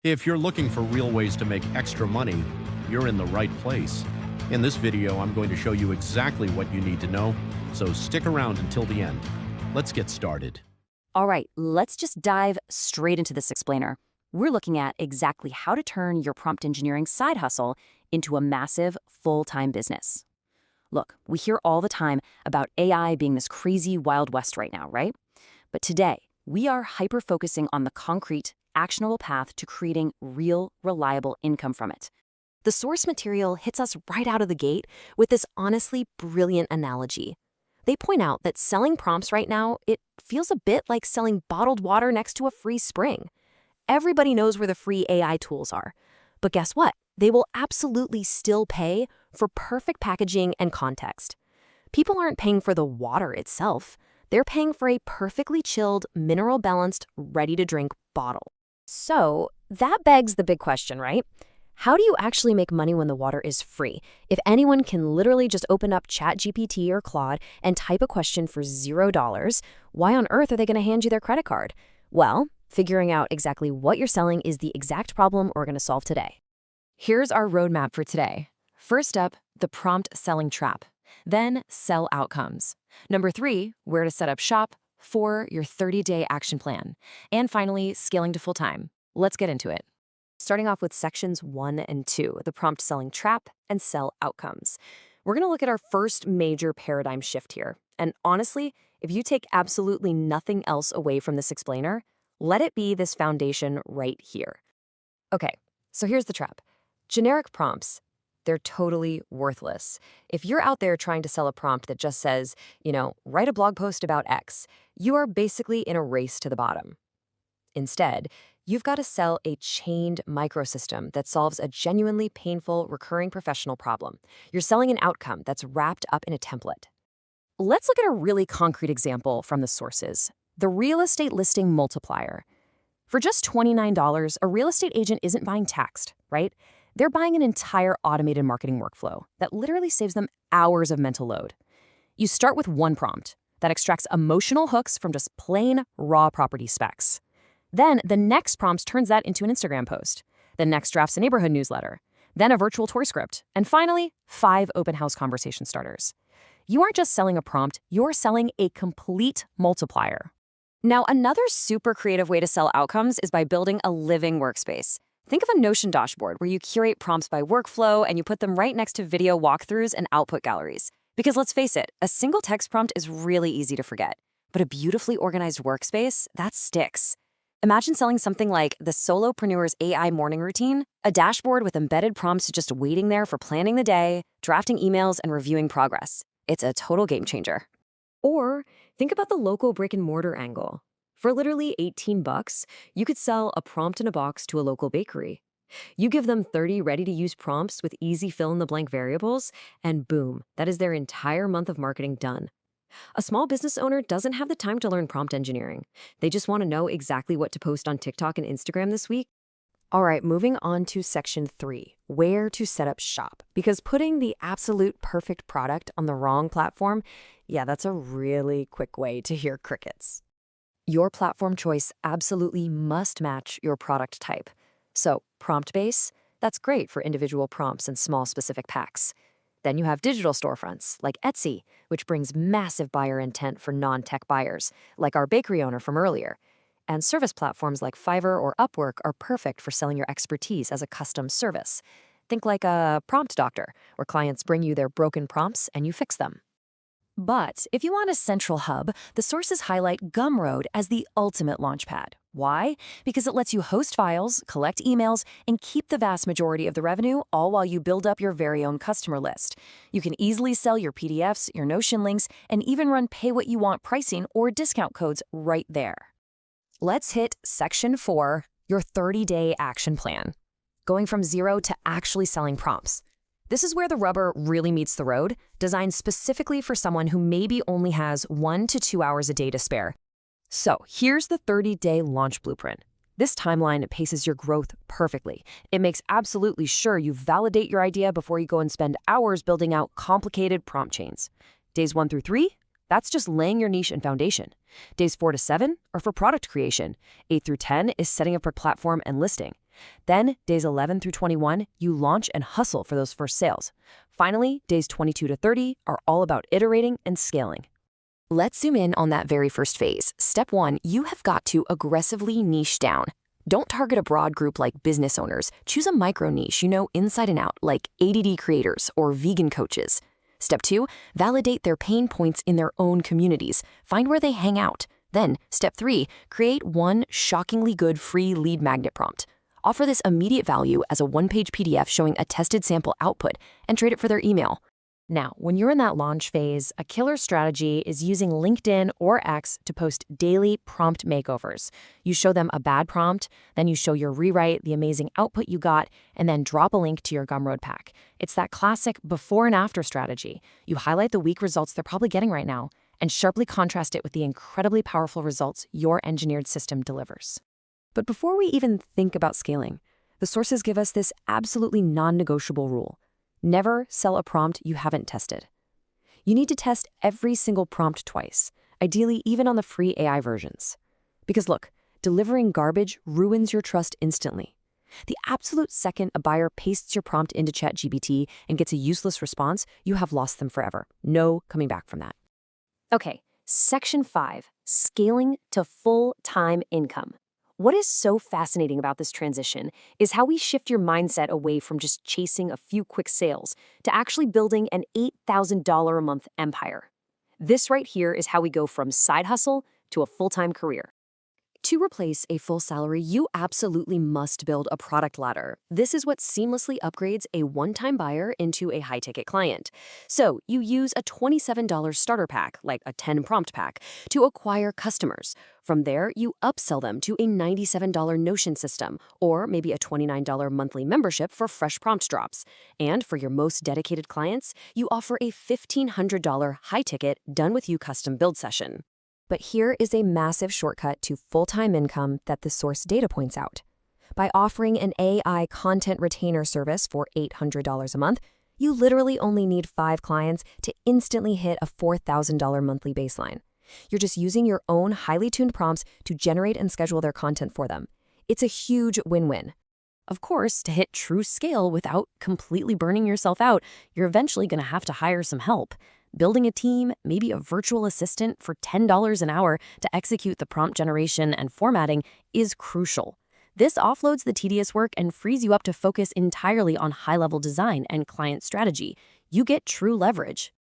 If you're looking for real ways to make extra money, you're in the right place. In this video, I'm going to show you exactly what you need to know, so stick around until the end. Let's get started. All right, let's just dive straight into this explainer. We're looking at exactly how to turn your prompt engineering side hustle into a massive, full-time business. Look, we hear all the time about AI being this crazy Wild West right now, right? But today, we are hyper-focusing on the concrete, actionable path to creating real, reliable income from it. The source material hits us right out of the gate with this honestly brilliant analogy. They point out that selling prompts right now, it feels a bit like selling bottled water next to a free spring. Everybody knows where the free AI tools are. But guess what? They will absolutely still pay for perfect packaging and context. People aren't paying for the water itself. They're paying for a perfectly chilled, mineral-balanced, ready-to-drink bottle. So that begs the big question, right? How do you actually make money when the water is free? If anyone can literally just open up ChatGPT or Claude and type a question for $0, why on earth are they going to hand you their credit card? Well, figuring out exactly what you're selling is the exact problem we're going to solve today. Here's our roadmap for today. First up, the prompt selling trap. Then, sell outcomes. Number 3, where to set up shop. 4, your 30-day action plan. And finally, scaling to full-time. Let's get into it. Starting off with sections 1 and 2, the prompt selling trap and sell outcomes. We're going to look at our first major paradigm shift here. And honestly, if you take absolutely nothing else away from this explainer, let it be this foundation right here. Okay, so here's the trap. Generic prompts, they're totally worthless. If you're out there trying to sell a prompt that just says, write a blog post about X, you are basically in a race to the bottom. Instead, you've got to sell a chained microsystem that solves a genuinely painful, recurring professional problem. You're selling an outcome that's wrapped up in a template. Let's look at a really concrete example from the sources. The real estate listing multiplier. For just $29, a real estate agent isn't buying text, right? They're buying an entire automated marketing workflow that literally saves them hours of mental load. You start with one prompt that extracts emotional hooks from just plain, raw property specs. Then the next prompt turns that into an Instagram post. The next drafts a neighborhood newsletter. Then a virtual tour script. And finally, 5 open house conversation starters. You aren't just selling a prompt, you're selling a complete multiplier. Now, another super creative way to sell outcomes is by building a living workspace. Think of a Notion dashboard where you curate prompts by workflow and you put them right next to video walkthroughs and output galleries. Because let's face it, a single text prompt is really easy to forget. But a beautifully organized workspace, that sticks. Imagine selling something like the Solopreneur's AI morning routine, a dashboard with embedded prompts just waiting there for planning the day, drafting emails, and reviewing progress. It's a total game changer. Or think about the local brick-and-mortar angle. For literally $18, you could sell a prompt in a box to a local bakery. You give them 30 ready-to-use prompts with easy fill-in-the-blank variables, and boom, that is their entire month of marketing done. A small business owner doesn't have the time to learn prompt engineering. They just want to know exactly what to post on TikTok and Instagram this week. All right, moving on to section 3, where to set up shop. Because putting the absolute perfect product on the wrong platform, that's a really quick way to hear crickets. Your platform choice absolutely must match your product type. So, prompt base, that's great for individual prompts and small specific packs. Then you have digital storefronts like Etsy, which brings massive buyer intent for non-tech buyers, like our bakery owner from earlier. And service platforms like Fiverr or Upwork are perfect for selling your expertise as a custom service. Think like a prompt doctor, where clients bring you their broken prompts and you fix them. But if you want a central hub, the sources highlight Gumroad as the ultimate launchpad. Why? Because it lets you host files, collect emails, and keep the vast majority of the revenue, all while you build up your very own customer list. You can easily sell your PDFs, your Notion links, and even run pay-what-you-want pricing or discount codes right there. Let's hit section 4, your 30-day action plan. Going from zero to actually selling prompts. This is where the rubber really meets the road, designed specifically for someone who maybe only has 1 to 2 hours a day to spare. So here's the 30-day launch blueprint. This timeline paces your growth perfectly. It makes absolutely sure you validate your idea before you go and spend hours building out complicated prompt chains. Days 1 through 3, That's just laying your niche and foundation. Days 4 to 7 are for product creation. 8 through 10 is setting up your platform and listing. Then, days 11 through 21, you launch and hustle for those first sales. Finally, days 22 to 30 are all about iterating and scaling. Let's zoom in on that very first phase. Step 1, you have got to aggressively niche down. Don't target a broad group like business owners. Choose a micro niche you know inside and out, like ADD creators or vegan coaches. Step 2, validate their pain points in their own communities. Find where they hang out. Then, step 3, create one shockingly good free lead magnet prompt. Offer this immediate value as a one-page PDF showing a tested sample output and trade it for their email. Now, when you're in that launch phase, a killer strategy is using LinkedIn or X to post daily prompt makeovers. You show them a bad prompt, then you show your rewrite, the amazing output you got, and then drop a link to your Gumroad pack. It's that classic before and after strategy. You highlight the weak results they're probably getting right now and sharply contrast it with the incredibly powerful results your engineered system delivers. But before we even think about scaling, the sources give us this absolutely non-negotiable rule. Never sell a prompt you haven't tested. You need to test every single prompt twice, ideally even on the free AI versions. Because look, delivering garbage ruins your trust instantly. The absolute second a buyer pastes your prompt into ChatGPT and gets a useless response, you have lost them forever. No coming back from that. Okay, Section 5, scaling to full-time income. What is so fascinating about this transition is how we shift your mindset away from just chasing a few quick sales to actually building an $8,000 a month empire. This right here is how we go from side hustle to a full-time career. To replace a full salary, you absolutely must build a product ladder. This is what seamlessly upgrades a one-time buyer into a high-ticket client. So you use a $27 starter pack, like a 10-prompt pack, to acquire customers. From there, you upsell them to a $97 Notion system, or maybe a $29 monthly membership for fresh prompt drops. And for your most dedicated clients, you offer a $1,500 high-ticket, done-with-you custom build session. But here is a massive shortcut to full-time income that the source data points out. By offering an AI content retainer service for $800 a month, you literally only need 5 clients to instantly hit a $4,000 monthly baseline. You're just using your own highly tuned prompts to generate and schedule their content for them. It's a huge win-win. Of course, to hit true scale without completely burning yourself out, you're eventually going to have to hire some help. Building a team, maybe a virtual assistant for $10 an hour to execute the prompt generation and formatting is crucial. This offloads the tedious work and frees you up to focus entirely on high-level design and client strategy. You get true leverage.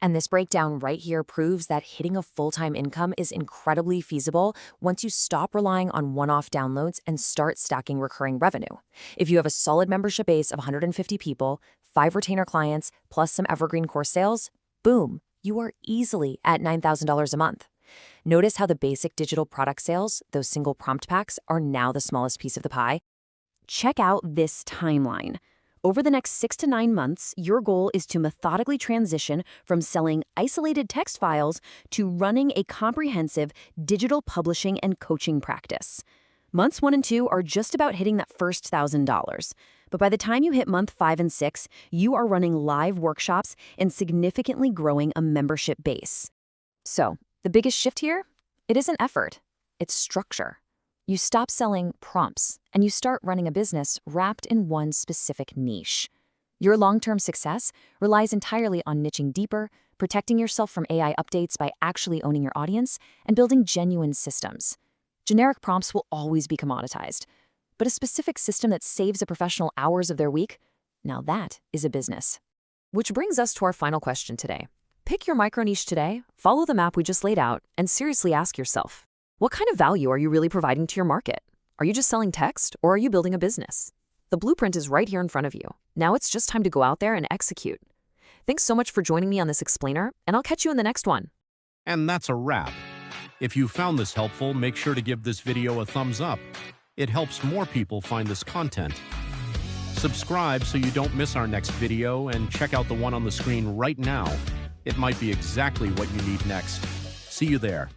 And this breakdown right here proves that hitting a full-time income is incredibly feasible once you stop relying on one-off downloads and start stacking recurring revenue. If you have a solid membership base of 150 people, 5 retainer clients, plus some evergreen course sales, boom, you are easily at $9,000 a month. Notice how the basic digital product sales, those single prompt packs, are now the smallest piece of the pie? Check out this timeline. Over the next 6 to 9 months, your goal is to methodically transition from selling isolated text files to running a comprehensive digital publishing and coaching practice. Months 1 and 2 are just about hitting that first $1,000. But by the time you hit month 5 and 6, you are running live workshops and significantly growing a membership base. So, the biggest shift here? It isn't effort, it's structure. You stop selling prompts and you start running a business wrapped in one specific niche. Your long-term success relies entirely on niching deeper, protecting yourself from AI updates by actually owning your audience, and building genuine systems. Generic prompts will always be commoditized, but a specific system that saves a professional hours of their week, now that is a business. Which brings us to our final question today. Pick your micro niche today, follow the map we just laid out, and seriously ask yourself, what kind of value are you really providing to your market? Are you just selling text, or are you building a business? The blueprint is right here in front of you. Now it's just time to go out there and execute. Thanks so much for joining me on this explainer, and I'll catch you in the next one. And that's a wrap. If you found this helpful, make sure to give this video a thumbs up. It helps more people find this content. Subscribe so you don't miss our next video, and check out the one on the screen right now. It might be exactly what you need next. See you there.